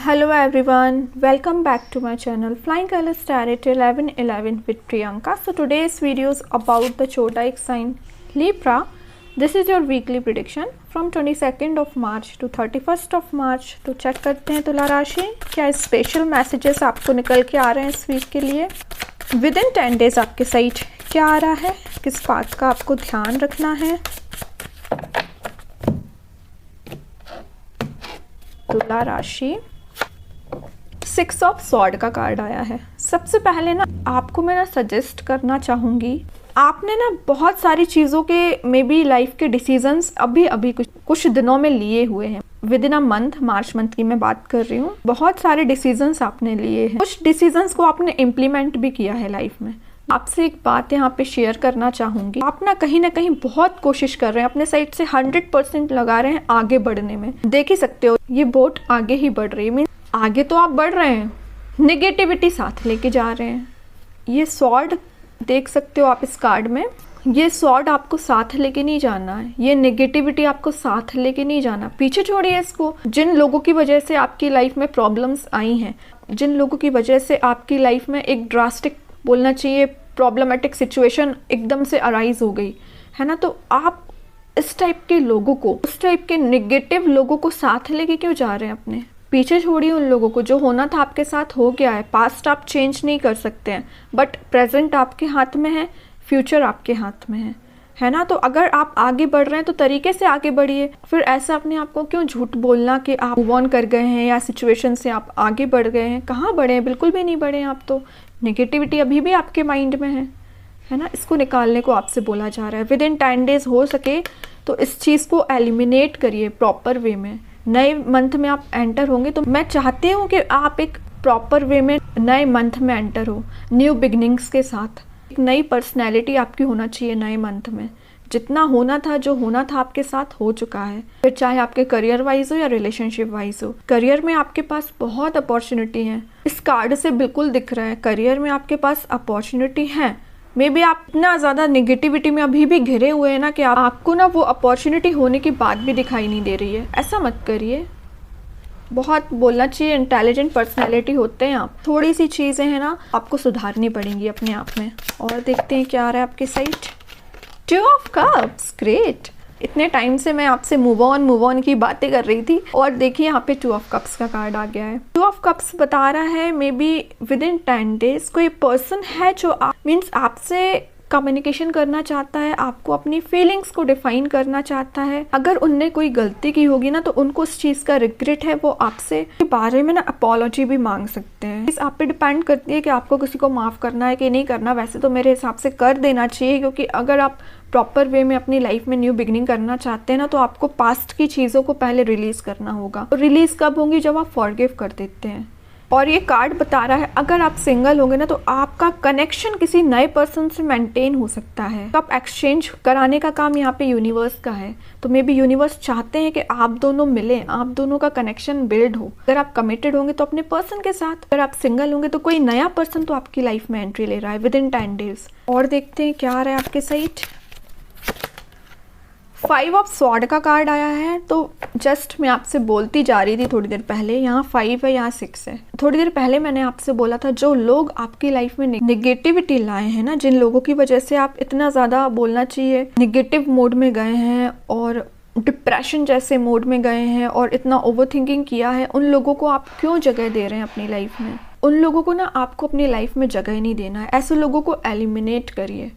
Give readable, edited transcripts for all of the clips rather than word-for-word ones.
Hello everyone, welcome back to my channel Flying Colors Tarot 1111 with Priyanka. So today's video is about the zodiac sign Libra. This is your weekly prediction from 22nd of March to 31st of March. तो check करते हैं तुला राशि क्या special messages आपको निकल के आ रहे हैं इस वीक के लिए। विद इन 10 डेज आपके साइड क्या आ रहा है, किस बात का आपको ध्यान रखना है। तुला राशि 6 ऑफ सॉर्ड का कार्ड आया है। सबसे पहले ना आपको मैं ना सजेस्ट करना चाहूँगी, आपने ना बहुत सारी चीज़ों के मे बी लाइफ के डिसीजंस अभी कुछ दिनों में लिए हुए हैं। With in a month, March month की मैं बात कर रही हूँ। बहुत सारे डिसीजंस आपने लिए हैं, कुछ डिसीजंस को आपने इम्प्लीमेंट भी किया है लाइफ में। आपसे एक बात यहाँ पे शेयर करना चाहूँगी, आप ना कहीं बहुत कोशिश कर रहे हैं, अपने साइड से 100% लगा रहे हैं आगे बढ़ने में। देख ही सकते हो ये बोट आगे ही बढ़ रही है, मीन आगे तो आप बढ़ रहे हैं, नेगेटिविटी साथ लेके जा रहे हैं। ये सॉर्ड देख सकते हो आप इस कार्ड में, ये सॉर्ड आपको साथ लेके नहीं जाना है, ये नेगेटिविटी आपको साथ लेके नहीं जाना। पीछे छोड़िए इसको। जिन लोगों की वजह से आपकी लाइफ में प्रॉब्लम्स आई हैं, जिन लोगों की वजह से आपकी लाइफ में एक ड्रास्टिक बोलना चाहिए प्रॉब्लमेटिक सिचुएशन एकदम से अराइज हो गई है ना, तो आप इस टाइप के लोगों को, उस टाइप के नेगेटिव लोगों को साथ लेके क्यों जा रहे हैं अपने? पीछे छोड़िए उन लोगों को। जो होना था आपके साथ हो गया है। पास्ट आप चेंज नहीं कर सकते हैं, बट प्रेजेंट आपके हाथ में है, फ्यूचर आपके हाथ में है ना। तो अगर आप आगे बढ़ रहे हैं तो तरीके से आगे बढ़िए। फिर ऐसा अपने आप को क्यों झूठ बोलना कि आप मूव ऑन कर गए हैं या सिचुएशन से आप आगे बढ़ गए हैं। कहाँ बढ़े हैं? बिल्कुल भी नहीं बढ़े हैं आप तो। नेगेटिविटी अभी भी आपके माइंड में है ना। इसको निकालने को आपसे बोला जा रहा है। विद इन 10 डेज हो सके तो इस चीज़ को एलिमिनेट करिए प्रॉपर वे में। नए मंथ में आप एंटर होंगे तो मैं चाहती हूँ कि आप एक प्रॉपर वे में नए मंथ में एंटर हो, न्यू बिगनिंग्स के साथ। एक नई पर्सनैलिटी आपकी होना चाहिए नए मंथ में। जितना होना था, जो होना था आपके साथ हो चुका है। फिर चाहे आपके करियर वाइज हो या रिलेशनशिप वाइज हो। करियर में आपके पास बहुत अपॉर्चुनिटी है, इस कार्ड से बिल्कुल दिख रहा है। करियर में आपके पास अपॉर्चुनिटी है। मे बी आप इतना ज़्यादा नेगेटिविटी में अभी भी घिरे हुए हैं ना कि आपको ना वो अपॉर्चुनिटी होने की बात भी दिखाई नहीं दे रही है। ऐसा मत करिए। बहुत बोलना चाहिए, इंटेलिजेंट पर्सनैलिटी होते हैं आप। थोड़ी सी चीज़ें हैं ना आपको सुधारनी पड़ेंगी अपने आप में। और देखते हैं क्या आ रहा है आपके साइड। 2 of cups, great. इतने टाइम से मैं आपसे मूव ऑन की बातें कर रही थी और देखिए यहाँ पे 2 ऑफ कप्स का कार्ड आ गया है। 2 ऑफ कप्स बता रहा है may be with in 10 days कोई पर्सन है जो मीन्स आपसे कम्युनिकेशन करना चाहता है, आपको अपनी फीलिंग्स को डिफाइन करना चाहता है। अगर उनने कोई गलती की होगी ना तो उनको उस चीज़ का रिग्रेट है, वो आपसे के बारे में ना अपॉलॉजी भी मांग सकते हैं। इस आप पे डिपेंड करती है कि आपको किसी को माफ़ करना है कि नहीं करना। वैसे तो मेरे हिसाब से कर देना चाहिए, क्योंकि अगर आप प्रॉपर वे में अपनी लाइफ में न्यू बिगनिंग करना चाहते हैं ना तो आपको पास्ट की चीज़ों को पहले रिलीज़ करना होगा। और रिलीज़ कब होंगी? जब आप फॉरगिव कर देते हैं। और ये कार्ड बता रहा है अगर आप सिंगल होंगे ना तो आपका कनेक्शन किसी नए पर्सन से मेंटेन हो सकता है। तो आप एक्सचेंज कराने का काम यहाँ पे यूनिवर्स का है। तो मे बी यूनिवर्स चाहते हैं कि आप दोनों मिलें, आप दोनों का कनेक्शन बिल्ड हो। अगर आप कमिटेड होंगे तो अपने पर्सन के साथ, अगर आप सिंगल होंगे तो कोई नया पर्सन तो आपकी लाइफ में एंट्री ले रहा है विद इन 10 डेज। और देखते हैं क्या आ रहा है आपके साइड। 5 ऑफ सॉर्ड का कार्ड आया है। तो जस्ट मैं आपसे बोलती जा रही थी थोड़ी देर पहले, यहाँ 5 है, यहाँ 6 है। थोड़ी देर पहले मैंने आपसे बोला था जो लोग आपकी लाइफ में नेगेटिविटी लाए हैं ना, जिन लोगों की वजह से आप इतना ज़्यादा बोलना चाहिए नेगेटिव मोड में गए हैं और डिप्रेशन जैसे मोड में गए हैं और इतना ओवर थिंकिंग किया है, उन लोगों को आप क्यों जगह दे रहे हैं अपनी लाइफ में? उन लोगों को ना आपको अपनी लाइफ में जगह नहीं देना है। ऐसे लोगों को एलिमिनेट करिए।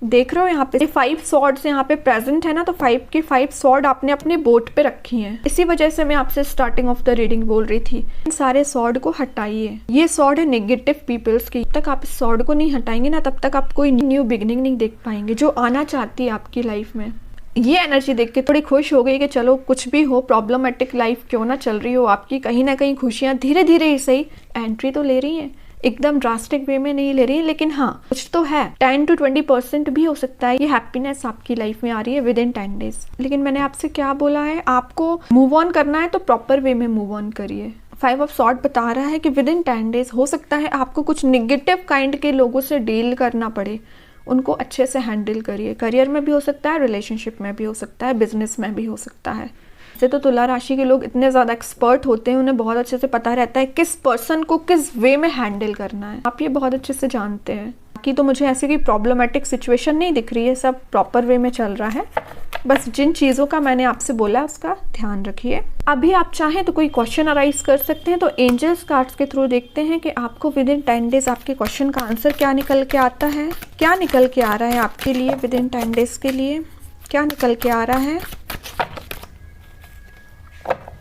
देख रहे हो यहाँ पे 5 सॉर्ड्स यहाँ पे प्रेजेंट है ना, तो 5 के 5 सॉर्ड आपने अपने बोट पे रखी हैं। इसी वजह से मैं आपसे स्टार्टिंग ऑफ द रीडिंग बोल रही थी, इन सारे सॉर्ड को हटाइए। ये सॉर्ड है नेगेटिव पीपल्स की। तब तक आप इस सॉर्ड को नहीं हटाएंगे ना, तब तक आप कोई न्यू बिगनिंग नहीं देख पाएंगे जो आना चाहती है आपकी लाइफ में। ये एनर्जी देख के थोड़ी खुश हो गई कि चलो कुछ भी हो, प्रॉब्लमेटिक लाइफ क्यों ना चल रही हो आपकी, कहीं ना कहीं खुशियाँ धीरे धीरे ही सही एंट्री तो ले रही हैं। एकदम ड्रास्टिक वे में नहीं ले रही है, लेकिन हाँ कुछ तो है। 10 to 20% भी हो सकता है ये हैप्पीनेस आपकी लाइफ में आ रही है विद इन 10 डेज। लेकिन मैंने आपसे क्या बोला है, आपको मूव ऑन करना है तो प्रॉपर वे में मूव ऑन करिए। 5 ऑफ सॉर्ड बता रहा है कि विद इन 10 डेज हो सकता है आपको कुछ निगेटिव काइंड के लोगों से डील करना पड़े, उनको अच्छे से हैंडल करिए। करियर में भी हो सकता है, रिलेशनशिप में भी हो सकता है, बिजनेस में भी हो सकता है। से तो तुला राशि के लोग इतने ज़्यादा एक्सपर्ट होते हैं, उन्हें बहुत अच्छे से पता रहता है किस पर्सन को किस वे में हैंडल करना है, आप ये बहुत अच्छे से जानते हैं। बाकी तो मुझे ऐसी कोई प्रॉब्लमेटिक सिचुएशन नहीं दिख रही है, सब प्रॉपर वे में चल रहा है। बस जिन चीज़ों का मैंने आपसे बोला उसका ध्यान रखिए। अभी आप चाहें तो कोई क्वेश्चन अराइज कर सकते हैं, तो एंजल्स कार्ड्स के थ्रू देखते हैं कि आपको विद इन 10 डेज आपके क्वेश्चन का आंसर क्या निकल के आता है, क्या निकल के आ रहा है आपके लिए विद इन 10 डेज के लिए, क्या निकल के आ रहा है।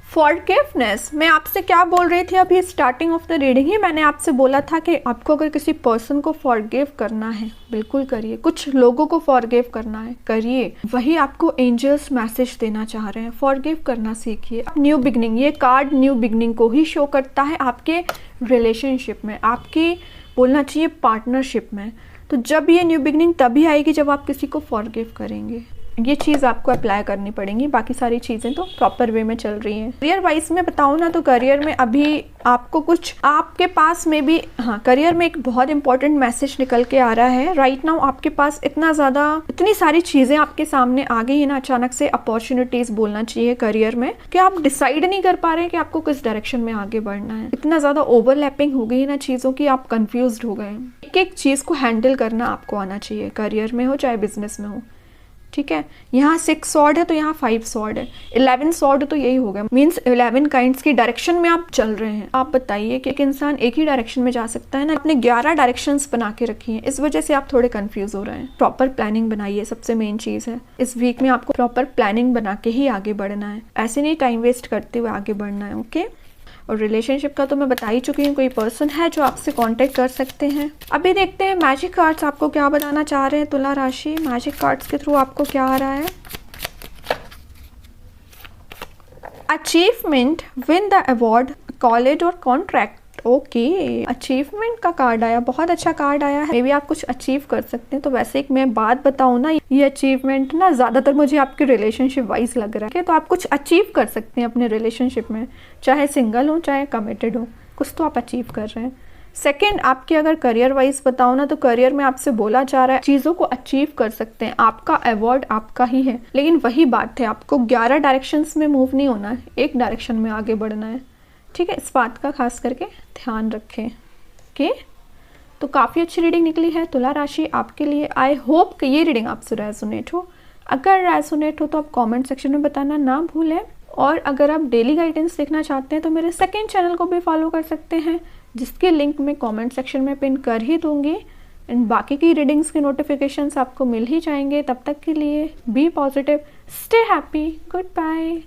फॉरगिवनेस, मैं आपसे क्या बोल रही थी अभी स्टार्टिंग ऑफ द रीडिंग ही मैंने आपसे बोला था कि आपको अगर किसी पर्सन को फॉरगिव करना है बिल्कुल करिए, कुछ लोगों को फॉरगिव करना है करिए, वही आपको एंजल्स मैसेज देना चाह रहे हैं। फॉरगिव करना सीखिए। न्यू बिगनिंग, ये कार्ड न्यू बिगनिंग को ही शो करता है आपके रिलेशनशिप में, आपकी बोलना चाहिए पार्टनरशिप में। तो जब ये न्यू बिगनिंग तभी आएगी जब आप किसी को फॉरगिव करेंगे, ये चीज़ आपको अप्लाई करनी पड़ेगी। बाकी सारी चीज़ें तो प्रॉपर वे में चल रही हैं। करियर वाइज में बताऊँ ना तो करियर में अभी आपको कुछ आपके पास में भी, हाँ, करियर में एक बहुत इंपॉर्टेंट मैसेज निकल के आ रहा है। राइट नाउ आपके पास इतनी सारी चीज़ें आपके सामने आ गई है ना, अचानक से अपॉर्चुनिटीज़ बोलना चाहिए करियर में, कि आप डिसाइड नहीं कर पा रहे हैं कि आपको किस डायरेक्शन में आगे बढ़ना है। इतना ज़्यादा ओवरलैपिंग हो गई है ना चीज़ों की, आप कन्फ्यूज हो गए। एक चीज़ को हैंडल करना आपको आना चाहिए, करियर में हो चाहे बिजनेस में हो, ठीक है। यहाँ 6 स्वॉर्ड है तो यहाँ 5 स्वॉर्ड है, 11 स्वॉर्ड तो यही हो गया, मीन्स 11 काइंड्स की डायरेक्शन में आप चल रहे हैं। आप बताइए कि एक इंसान एक ही डायरेक्शन में जा सकता है ना, आपने 11 डायरेक्शंस बना के रखी हैं, इस वजह से आप थोड़े कंफ्यूज हो रहे हैं। प्रॉपर प्लानिंग बनाइए, सबसे मेन चीज़ है। इस वीक में आपको प्रॉपर प्लानिंग बना के ही आगे बढ़ना है, ऐसे नहीं टाइम वेस्ट करते हुए आगे बढ़ना है, ओके। और रिलेशनशिप का तो मैं बता ही चुकी हूँ, कोई पर्सन है जो आपसे कांटेक्ट कर सकते हैं। अभी देखते हैं मैजिक कार्ड्स आपको क्या बताना चाह रहे हैं। तुला राशि, मैजिक कार्ड्स के थ्रू आपको क्या आ रहा है। Achievement, win the award, college और कॉन्ट्रैक्ट। ओके, अचीवमेंट का कार्ड आया, बहुत अच्छा कार्ड आया है। मे बी आप कुछ अचीव कर सकते हैं। तो वैसे एक मैं बात बताऊँ ना, ये अचीवमेंट ना ज़्यादातर मुझे आपके रिलेशनशिप वाइज लग रहा है, तो आप कुछ अचीव कर सकते हैं अपने रिलेशनशिप में, चाहे सिंगल हो चाहे कमिटेड हो, कुछ तो आप अचीव कर रहे हैं। सेकेंड, आपके अगर करियर वाइज बताओ ना तो करियर में आपसे बोला जा रहा है चीज़ों को अचीव कर सकते हैं, आपका अवार्ड आपका ही है। लेकिन वही बात है, आपको 11 डायरेक्शंस में मूव नहीं होना है, एक डायरेक्शन में आगे बढ़ना है, ठीक है। इस बात का खास करके ध्यान रखें, ओके। तो काफ़ी अच्छी रीडिंग निकली है तुला राशि आपके लिए। आई होप कि ये रीडिंग आपसे रेजोनेट हो। अगर रेजोनेट हो तो आप कमेंट सेक्शन में बताना ना भूलें। और अगर आप डेली गाइडेंस देखना चाहते हैं तो मेरे सेकंड चैनल को भी फॉलो कर सकते हैं, जिसके लिंक मैं कमेंट सेक्शन में पिन कर ही दूंगी। एंड बाकी की रीडिंग्स के नोटिफिकेशंस आपको मिल ही जाएंगे। तब तक के लिए be positive, stay happy, good bye.